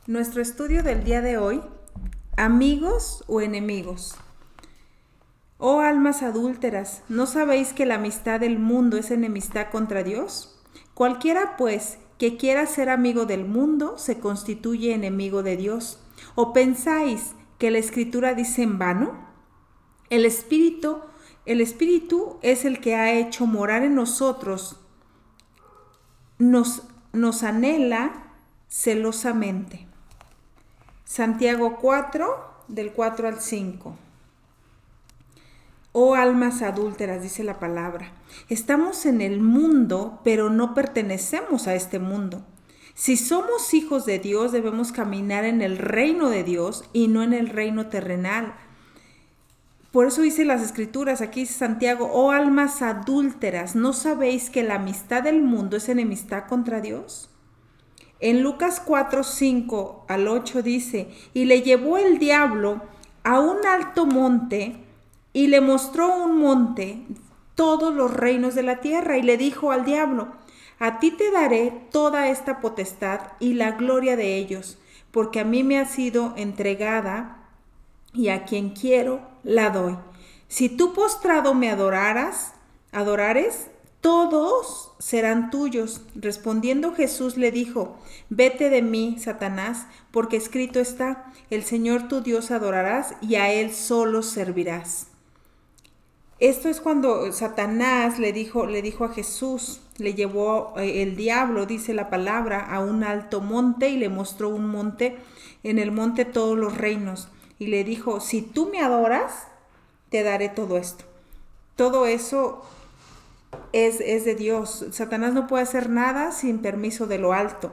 Nuestro estudio del día de hoy, amigos o enemigos. Oh almas adúlteras, ¿no sabéis que la amistad del mundo es enemistad contra Dios? Cualquiera, pues, que quiera ser amigo del mundo, se constituye enemigo de Dios. ¿O pensáis que la Escritura dice en vano? El Espíritu es el que ha hecho morar en nosotros, nos anhela celosamente. Santiago 4, del 4 al 5. Oh almas adúlteras, dice la palabra, estamos en el mundo, pero no pertenecemos a este mundo. Si somos hijos de Dios, debemos caminar en el reino de Dios y no en el reino terrenal. Por eso dice las Escrituras, aquí dice Santiago, oh almas adúlteras, ¿no sabéis que la amistad del mundo es enemistad contra Dios? En Lucas 4, 5 al 8 dice, y le llevó el diablo a un alto monte y le mostró un monte, todos los reinos de la tierra, y le dijo al diablo, a ti te daré toda esta potestad y la gloria de ellos, porque a mí me ha sido entregada y a quien quiero la doy. Si tú postrado me adorares, todos serán tuyos. Respondiendo Jesús le dijo, vete de mí, Satanás, porque escrito está, el Señor tu Dios adorarás y a Él solo servirás. Esto es cuando Satanás le dijo a Jesús, le llevó el diablo, dice la palabra, a un alto monte y le mostró un monte, en el monte todos los reinos. Y le dijo, si tú me adoras, te daré todo esto. Todo eso es de Dios. Satanás no puede hacer nada sin permiso de lo alto.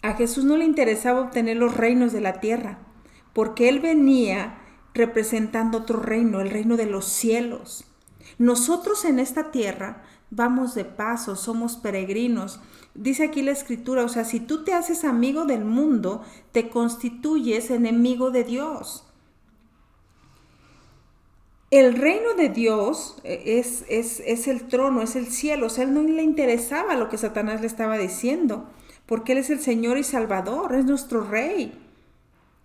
A Jesús no le interesaba obtener los reinos de la tierra, porque Él venía representando otro reino, el reino de los cielos. Nosotros en esta tierra vamos de paso, somos peregrinos. Dice aquí la Escritura, o sea, si tú te haces amigo del mundo, te constituyes enemigo de Dios. El reino de Dios es el trono, es el cielo. O sea, a Él no le interesaba lo que Satanás le estaba diciendo, porque Él es el Señor y Salvador, es nuestro Rey.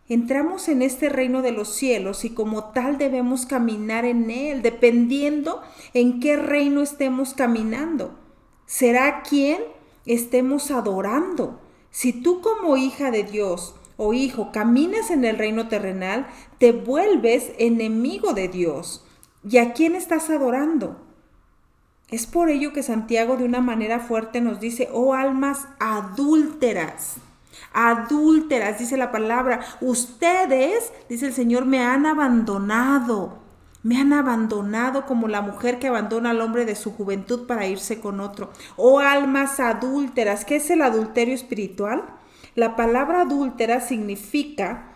Entramos en este reino de los cielos y como tal debemos caminar en él, dependiendo en qué reino estemos caminando. Será quien estemos adorando. Si tú como hija de Dios o hijo caminas en el reino terrenal, te vuelves enemigo de Dios. ¿Y a quién estás adorando? Es por ello que Santiago de una manera fuerte nos dice, oh almas adúlteras. Adúlteras, dice la palabra, ustedes, dice el Señor, me han abandonado como la mujer que abandona al hombre de su juventud para irse con otro. Oh almas adúlteras, ¿qué es el adulterio espiritual? La palabra adúltera significa,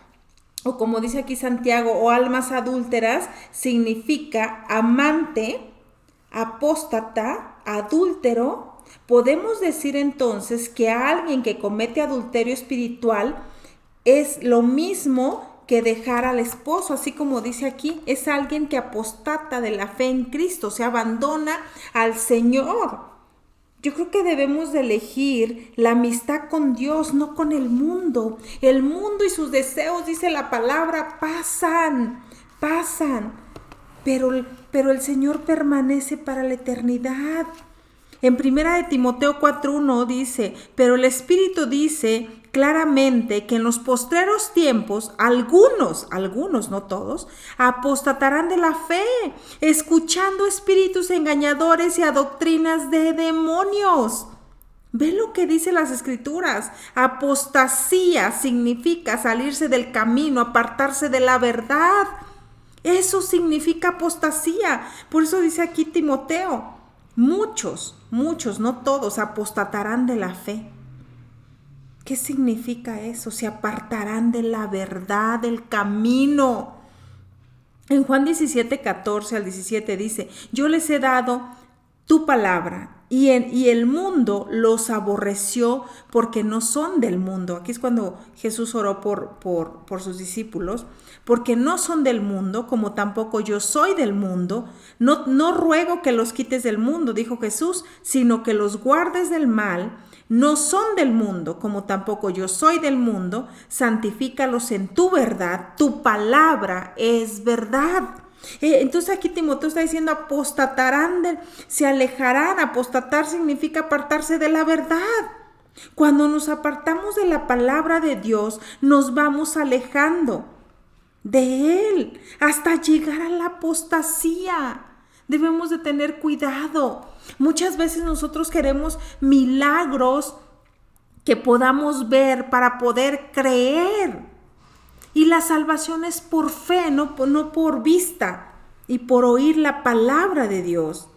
o como dice aquí Santiago, oh almas adúlteras, significa amante, apóstata, adúltero. Podemos decir entonces que a alguien que comete adulterio espiritual es lo mismo que dejar al esposo, así como dice aquí, es alguien que apostata de la fe en Cristo, se abandona al Señor. Yo creo que debemos de elegir la amistad con Dios, no con el mundo. El mundo y sus deseos, dice la palabra, pasan, pero el Señor permanece para la eternidad. En 1 de Timoteo 4:1 dice, pero el Espíritu dice claramente que en los postreros tiempos algunos, no todos, apostatarán de la fe, escuchando espíritus engañadores y a doctrinas de demonios. Ve lo que dice las Escrituras. Apostasía significa salirse del camino, apartarse de la verdad. Eso significa apostasía. Por eso dice aquí Timoteo, muchos, no todos, apostatarán de la fe. ¿Qué significa eso? Se apartarán de la verdad, del camino. En Juan 17, 14 al 17 dice, yo les he dado tu palabra y el mundo los aborreció porque no son del mundo. Aquí es cuando Jesús oró por sus discípulos, porque no son del mundo, como tampoco yo soy del mundo. No ruego que los quites del mundo, dijo Jesús, sino que los guardes del mal. no son del mundo, como tampoco yo soy del mundo. Santifícalos en tu verdad, tu palabra es verdad. Entonces aquí Timoteo está diciendo apostatarán, se alejarán. Apostatar significa apartarse de la verdad. Cuando nos apartamos de la palabra de Dios, nos vamos alejando de Él hasta llegar a la apostasía. Debemos de tener cuidado. Muchas veces nosotros queremos milagros que podamos ver para poder creer. Y la salvación es por fe, no por vista y por oír la palabra de Dios.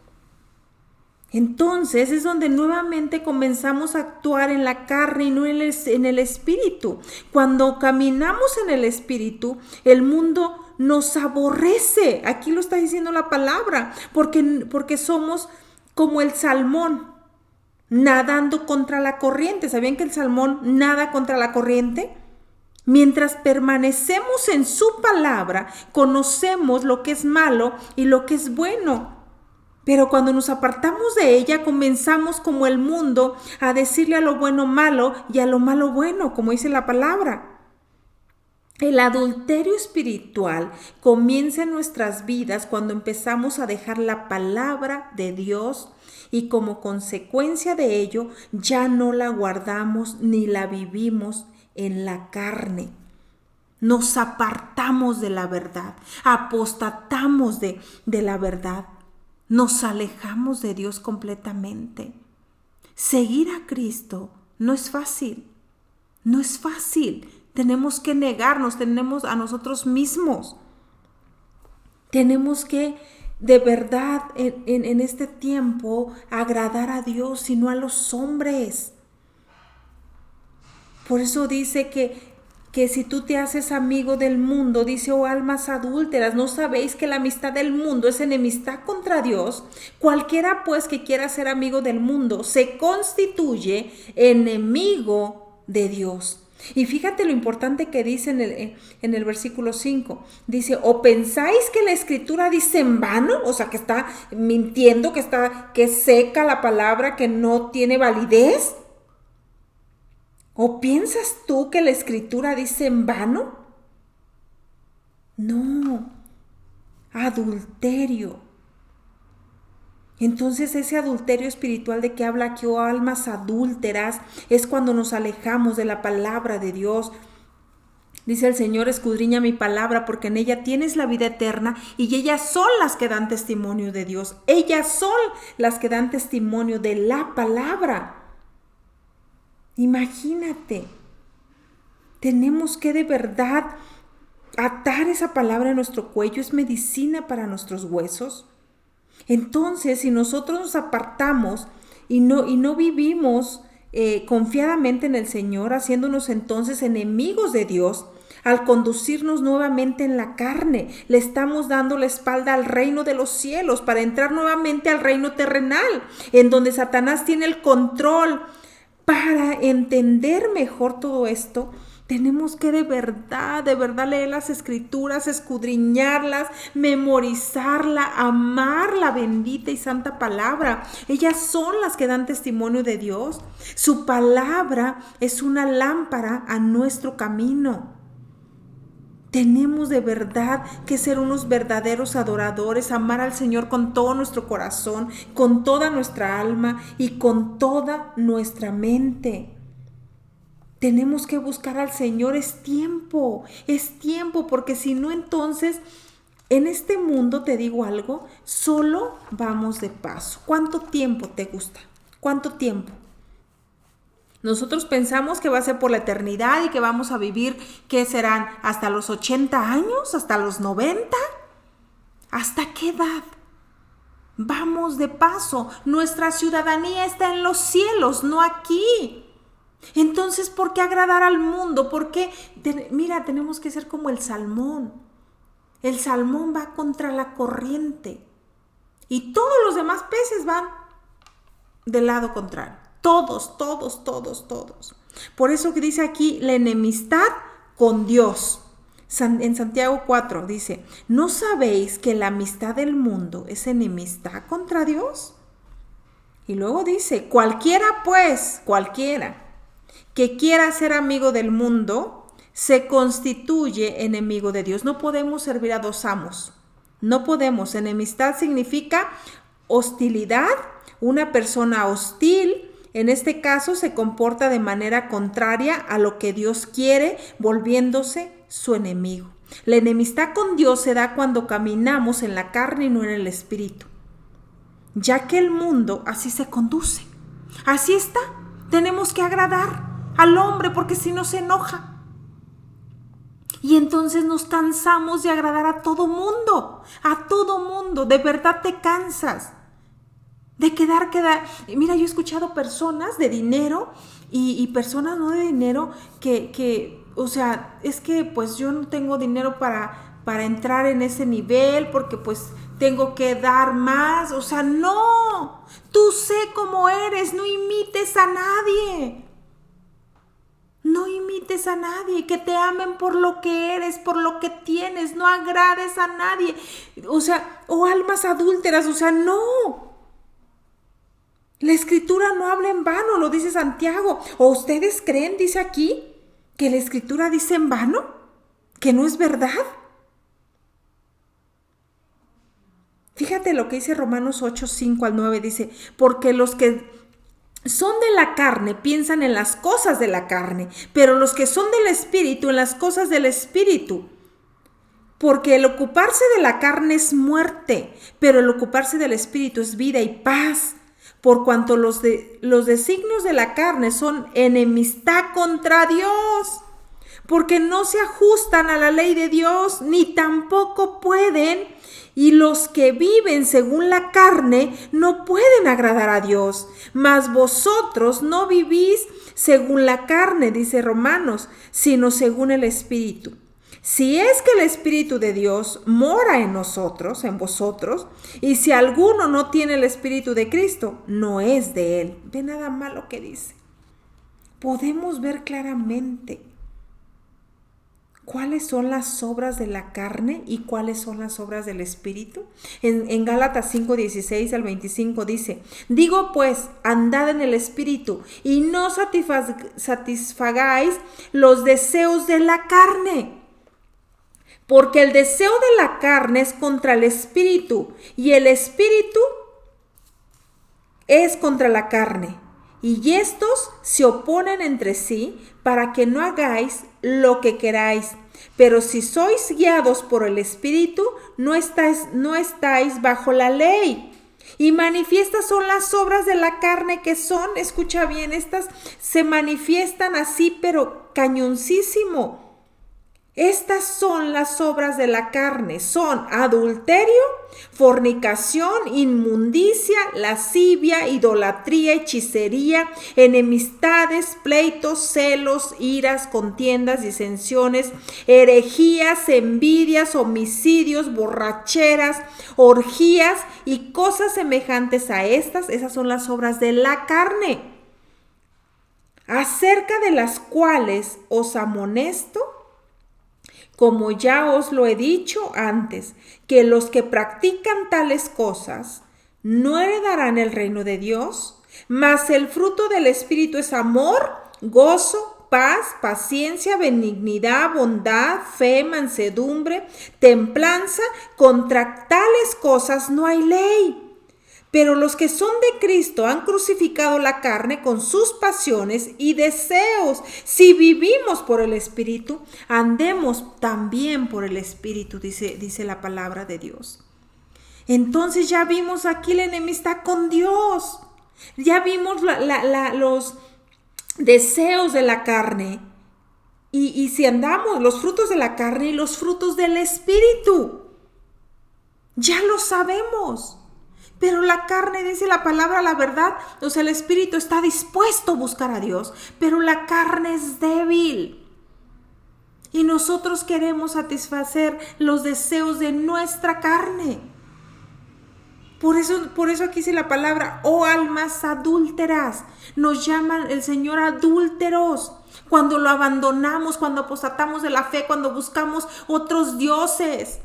Entonces es donde nuevamente comenzamos a actuar en la carne y no en el espíritu. Cuando caminamos en el espíritu, el mundo nos aborrece. Aquí lo está diciendo la palabra, porque somos como el salmón, nadando contra la corriente. ¿Sabían que el salmón nada contra la corriente? Mientras permanecemos en su palabra, conocemos lo que es malo y lo que es bueno. Pero cuando nos apartamos de ella, comenzamos como el mundo a decirle a lo bueno malo y a lo malo bueno, como dice la palabra. El adulterio espiritual comienza en nuestras vidas cuando empezamos a dejar la palabra de Dios y como consecuencia de ello ya no la guardamos ni la vivimos en la carne. Nos apartamos de la verdad, apostatamos de la verdad. Nos alejamos de Dios completamente. Seguir a Cristo no es fácil. No es fácil. Tenemos que negarnos, tenemos a nosotros mismos. Tenemos que, de verdad, en este tiempo, agradar a Dios y no a los hombres. Por eso dice que si tú te haces amigo del mundo, dice, oh almas adúlteras, ¿no sabéis que la amistad del mundo es enemistad contra Dios? Cualquiera pues que quiera ser amigo del mundo se constituye enemigo de Dios. Y fíjate lo importante que dice en el versículo 5. Dice, ¿o pensáis que la escritura dice en vano? O sea, que está mintiendo, que es seca la palabra, que no tiene validez. ¿O piensas tú que la escritura dice en vano? No, adulterio. Entonces ese adulterio espiritual de que habla aquí, oh almas adúlteras, es cuando nos alejamos de la palabra de Dios. Dice el Señor, escudriña mi palabra porque en ella tienes la vida eterna y ellas son las que dan testimonio de Dios. Ellas son las que dan testimonio de la palabra. Imagínate, tenemos que de verdad atar esa palabra a nuestro cuello, es medicina para nuestros huesos. Entonces, si nosotros nos apartamos y no vivimos confiadamente en el Señor, haciéndonos entonces enemigos de Dios, al conducirnos nuevamente en la carne, le estamos dando la espalda al reino de los cielos para entrar nuevamente al reino terrenal, en donde Satanás tiene el control. Para entender mejor todo esto, tenemos que de verdad leer las escrituras, escudriñarlas, memorizarla, amar la bendita y santa palabra. Ellas son las que dan testimonio de Dios. Su palabra es una lámpara a nuestro camino. Tenemos de verdad que ser unos verdaderos adoradores, amar al Señor con todo nuestro corazón, con toda nuestra alma y con toda nuestra mente. Tenemos que buscar al Señor, es tiempo, porque si no entonces, en este mundo, te digo algo, solo vamos de paso. ¿Cuánto tiempo te gusta? ¿Cuánto tiempo? Nosotros pensamos que va a ser por la eternidad y que vamos a vivir, ¿qué serán? ¿Hasta los 80 años? ¿Hasta los 90? ¿Hasta qué edad? Vamos de paso. Nuestra ciudadanía está en los cielos, no aquí. Entonces, ¿por qué agradar al mundo? ¿Por qué? Mira, tenemos que ser como el salmón. El salmón va contra la corriente y todos los demás peces van del lado contrario. Todos. Por eso que dice aquí la enemistad con Dios. En Santiago 4 dice, ¿no sabéis que la amistad del mundo es enemistad contra Dios? Y luego dice, cualquiera que quiera ser amigo del mundo, se constituye enemigo de Dios. No podemos servir a dos amos. No podemos. Enemistad significa hostilidad. Una persona hostil, en este caso, se comporta de manera contraria a lo que Dios quiere, volviéndose su enemigo. La enemistad con Dios se da cuando caminamos en la carne y no en el espíritu, ya que el mundo así se conduce. Así está. Tenemos que agradar al hombre porque si no se enoja. Y entonces nos cansamos de agradar a todo mundo. A todo mundo. De verdad te cansas de quedar. Mira, yo he escuchado personas de dinero y personas no de dinero o sea, es que pues yo no tengo dinero para entrar en ese nivel porque pues tengo que dar más. O sea, no. Tú sé cómo eres, no imites a nadie. No imites a nadie, que te amen por lo que eres, por lo que tienes, no agrades a nadie. O sea, o almas adúlteras, o sea, no. La escritura no habla en vano, lo dice Santiago. ¿O ustedes creen, dice aquí, que la escritura dice en vano? ¿Que no es verdad? Fíjate lo que dice Romanos 8, 5 al 9, dice, porque los que son de la carne piensan en las cosas de la carne, pero los que son del espíritu en las cosas del espíritu. Porque el ocuparse de la carne es muerte, pero el ocuparse del espíritu es vida y paz. Por cuanto los designios de la carne son enemistad contra Dios, porque no se ajustan a la ley de Dios, ni tampoco pueden. Y los que viven según la carne no pueden agradar a Dios. Mas vosotros no vivís según la carne, dice Romanos, sino según el Espíritu. Si es que el Espíritu de Dios mora en nosotros, en vosotros, y si alguno no tiene el Espíritu de Cristo, no es de él. Ve nada más lo que dice. Podemos ver claramente ¿cuáles son las obras de la carne y cuáles son las obras del Espíritu? En Gálatas 5, 16 al 25 dice, digo pues, andad en el Espíritu y no satisfagáis los deseos de la carne. Porque el deseo de la carne es contra el Espíritu y el Espíritu es contra la carne. Y estos se oponen entre sí para que no hagáis lo que queráis. Pero si sois guiados por el Espíritu, no estáis bajo la ley. Y manifiestas son las obras de la carne que son, escucha bien, estas se manifiestan así, pero cañoncísimo. Estas son las obras de la carne, son adulterio, fornicación, inmundicia, lascivia, idolatría, hechicería, enemistades, pleitos, celos, iras, contiendas, disensiones, herejías, envidias, homicidios, borracheras, orgías y cosas semejantes a estas. Esas son las obras de la carne, acerca de las cuales os amonesto, como ya os lo he dicho antes, que los que practican tales cosas no heredarán el reino de Dios, mas el fruto del Espíritu es amor, gozo, paz, paciencia, benignidad, bondad, fe, mansedumbre, templanza. Contra tales cosas no hay ley. Pero los que son de Cristo han crucificado la carne con sus pasiones y deseos. Si vivimos por el Espíritu, andemos también por el Espíritu, dice la palabra de Dios. Entonces ya vimos aquí la enemistad con Dios. Ya vimos los deseos de la carne. Y si andamos, los frutos de la carne y los frutos del Espíritu. Ya lo sabemos. Pero la carne, dice la palabra, la verdad, o sea, el espíritu está dispuesto a buscar a Dios, pero la carne es débil. Y nosotros queremos satisfacer los deseos de nuestra carne. Por eso aquí dice la palabra, oh almas adúlteras, nos llaman el Señor adúlteros. Cuando lo abandonamos, cuando apostatamos de la fe, cuando buscamos otros dioses.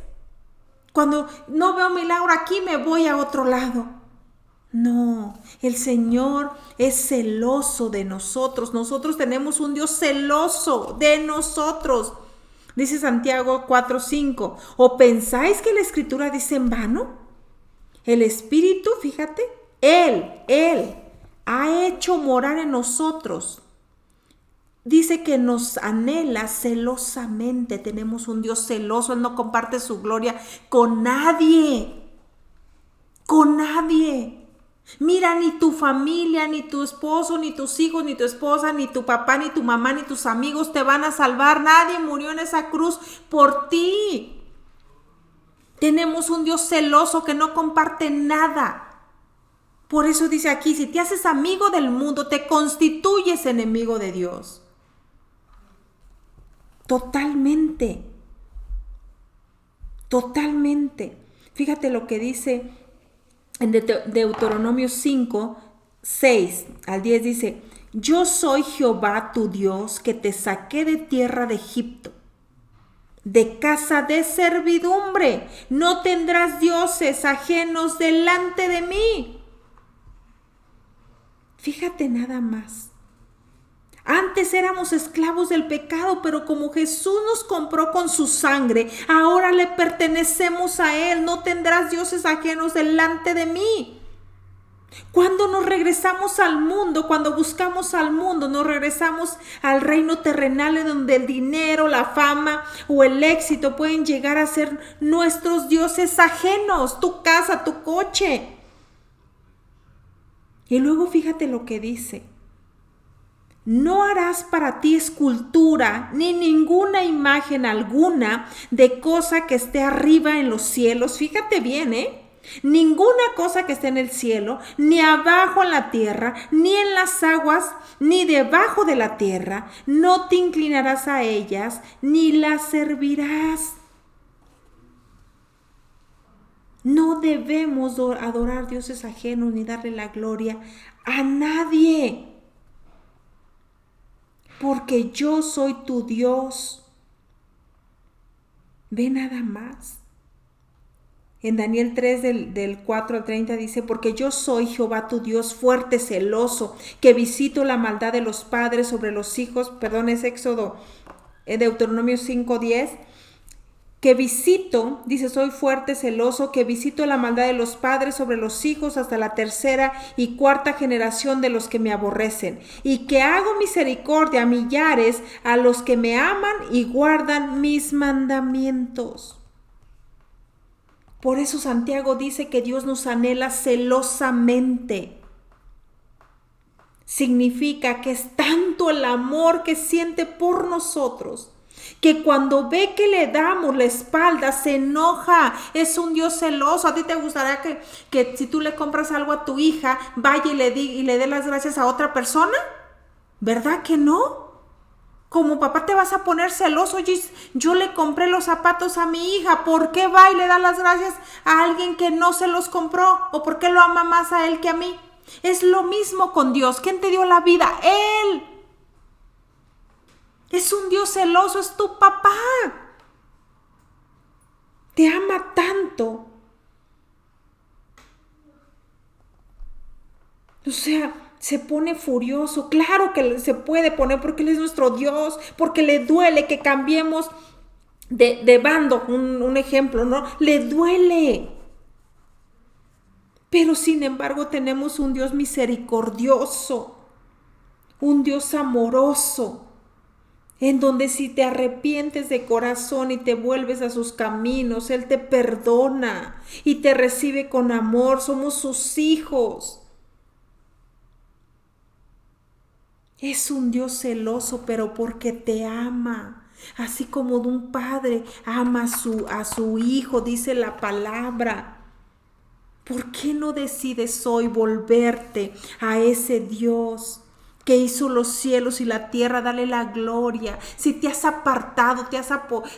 Cuando no veo milagro aquí, me voy a otro lado. No, el Señor es celoso de nosotros. Nosotros tenemos un Dios celoso de nosotros. Dice Santiago 4:5. ¿O pensáis que la Escritura dice en vano? El Espíritu, fíjate, Él ha hecho morar en nosotros. Dice que nos anhela celosamente. Tenemos un Dios celoso. Él no comparte su gloria con nadie. Con nadie. Mira, ni tu familia, ni tu esposo, ni tus hijos, ni tu esposa, ni tu papá, ni tu mamá, ni tus amigos te van a salvar. Nadie murió en esa cruz por ti. Tenemos un Dios celoso que no comparte nada. Por eso dice aquí, si te haces amigo del mundo, te constituyes enemigo de Dios. Totalmente. Totalmente. Fíjate lo que dice en Deuteronomio 5:6-10 dice, yo soy Jehová tu Dios que te saqué de tierra de Egipto, de casa de servidumbre. No tendrás dioses ajenos delante de mí. Fíjate nada más. Antes éramos esclavos del pecado, pero como Jesús nos compró con su sangre, ahora le pertenecemos a Él. No tendrás dioses ajenos delante de mí. Cuando nos regresamos al mundo, cuando buscamos al mundo, nos regresamos al reino terrenal en donde el dinero, la fama o el éxito pueden llegar a ser nuestros dioses ajenos, tu casa, tu coche. Y luego fíjate lo que dice. No harás para ti escultura ni ninguna imagen alguna de cosa que esté arriba en los cielos. Fíjate bien, ninguna cosa que esté en el cielo, ni abajo en la tierra, ni en las aguas, ni debajo de la tierra. No te inclinarás a ellas, ni las servirás. No debemos adorar dioses ajenos ni darle la gloria a nadie. Porque yo soy tu Dios. Ve nada más. En Daniel 3 del 4-30 dice, porque yo soy Jehová tu Dios fuerte, celoso, que visito la maldad de los padres sobre los hijos. Perdón, es Deuteronomio 5:10. Que visito, dice, soy fuerte, celoso, que visito la maldad de los padres sobre los hijos hasta la tercera y cuarta generación de los que me aborrecen, y que hago misericordia a millares a los que me aman y guardan mis mandamientos. Por eso Santiago dice que Dios nos anhela celosamente. Significa que es tanto el amor que siente por nosotros, que cuando ve que le damos la espalda se enoja. Es un Dios celoso. ¿A ti te gustaría que si tú le compras algo a tu hija, vaya y le dé las gracias a otra persona? ¿Verdad que no? Como papá te vas a poner celoso. Oye, yo le compré los zapatos a mi hija, ¿por qué va y le da las gracias a alguien que no se los compró? ¿O por qué lo ama más a él que a mí? Es lo mismo con Dios. ¿Quién te dio la vida? Él. Es un Dios celoso, es tu papá. Te ama tanto. O sea, se pone furioso. Claro que se puede poner porque Él es nuestro Dios, porque le duele que cambiemos de bando, un ejemplo, ¿no? Le duele. Pero sin embargo tenemos un Dios misericordioso, un Dios amoroso, en donde si te arrepientes de corazón y te vuelves a sus caminos, Él te perdona y te recibe con amor. Somos sus hijos. Es un Dios celoso, pero porque te ama. Así como de un padre ama a su hijo, dice la palabra. ¿Por qué no decides hoy volverte a ese Dios que hizo los cielos y la tierra? Dale la gloria. Si te has apartado,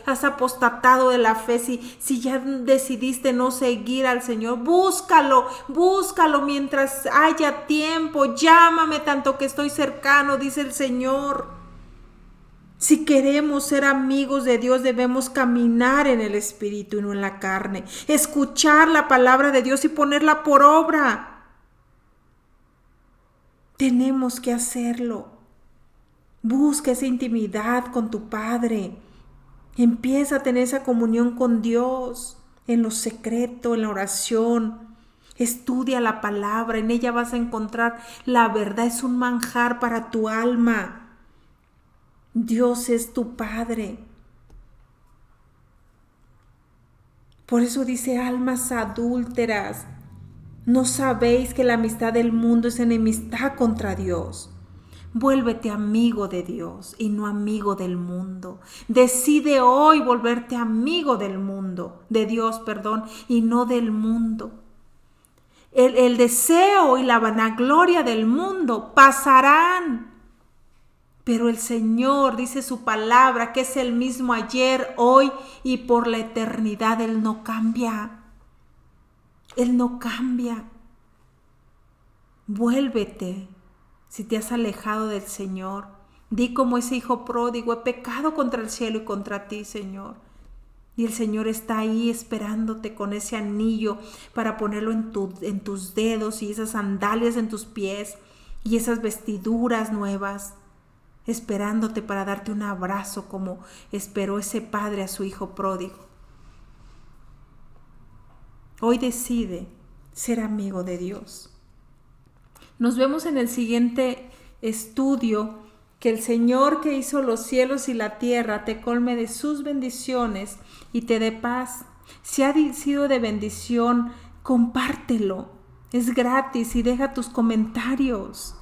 has apostatado de la fe, si ya decidiste no seguir al Señor, búscalo mientras haya tiempo. Llámame tanto que estoy cercano, dice el Señor. Si queremos ser amigos de Dios, debemos caminar en el Espíritu y no en la carne. Escuchar la palabra de Dios y ponerla por obra. Tenemos que hacerlo. Busca esa intimidad con tu Padre. Empieza a tener esa comunión con Dios en lo secreto, en la oración. Estudia la palabra, en ella vas a encontrar la verdad. Es un manjar para tu alma. Dios es tu Padre. Por eso dice, almas adúlteras, ¿no sabéis que la amistad del mundo es enemistad contra Dios? Vuélvete amigo de Dios y no amigo del mundo. Decide hoy volverte amigo del mundo, de Dios, perdón, y no del mundo. El deseo y la vanagloria del mundo pasarán. Pero el Señor dice su palabra, que es el mismo ayer, hoy y por la eternidad. Él no cambia. Él no cambia. Vuélvete. Si te has alejado del Señor, di como ese hijo pródigo, he pecado contra el cielo y contra ti, Señor. Y el Señor está ahí esperándote con ese anillo para ponerlo en tus dedos y esas sandalias en tus pies y esas vestiduras nuevas, esperándote para darte un abrazo como esperó ese padre a su hijo pródigo. Hoy decide ser amigo de Dios. Nos vemos en el siguiente estudio. Que el Señor que hizo los cielos y la tierra te colme de sus bendiciones y te dé paz. Si ha sido de bendición, compártelo. Es gratis y deja tus comentarios.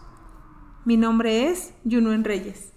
Mi nombre es Yunuen Reyes.